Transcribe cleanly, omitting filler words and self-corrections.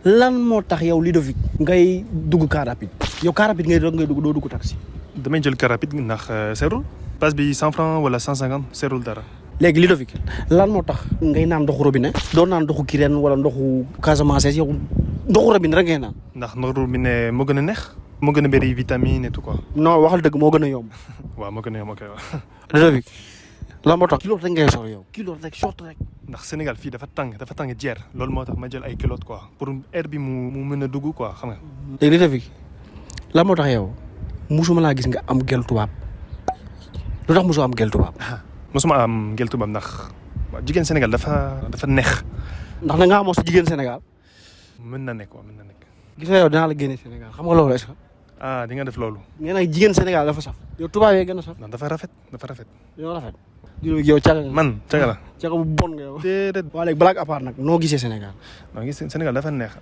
lan moo tax yow Ludovic ngay dugg car rapide yow car rapide ngay dugg doo dugg taxi. damay jël car rapide ndax seerul passe bi 100 francs wala 150 seerul dara. léegi Ludovic lan moo tax ngay naan ndoxu robinet doo naan ndoxu Kirène wala ndoxu Casamance yow ndoxu robinet rek ngay naan. ndax ndoxu robinet moo gën a neex. moo gën a bëri vitamine et tout quoi. non waxal dëgg moo gën a yomb. waaw moo gën a yomb ok waaw. Ludovic lan moo tax kilo rek ngay sol yow kilo rek short rek. ndax Sénégal fii dafa tàng jeer loolu moo tax ma jël ay kilotes quoi pour air bi mu mën a dugg quoi xam nga. léegi Ludovic lan moo tax yow musuma laa gis nga am gel tubaab lu tax musoo am gel tubaab. mosuma am gel tubaab ndax jigéen Sénégal dafa neex. ndax da ngaa mos jigéen Sénégal. mën na nekk waaw mën na nekk. gis nga yow dinaa la génne Sénégal xam nga loolu est-ce que. di nga def loolu. ngeen nag jigéen Sénégal dafa saf. yow tubaab yee gën a saf. ndax dafa rafet. yow rafet. yow caga nga. man caga la. caga bu bon nga yow. déedéet. waa léegi blague à part nag noo gisee Sénégal. maa ngi Sénégal dafa neex.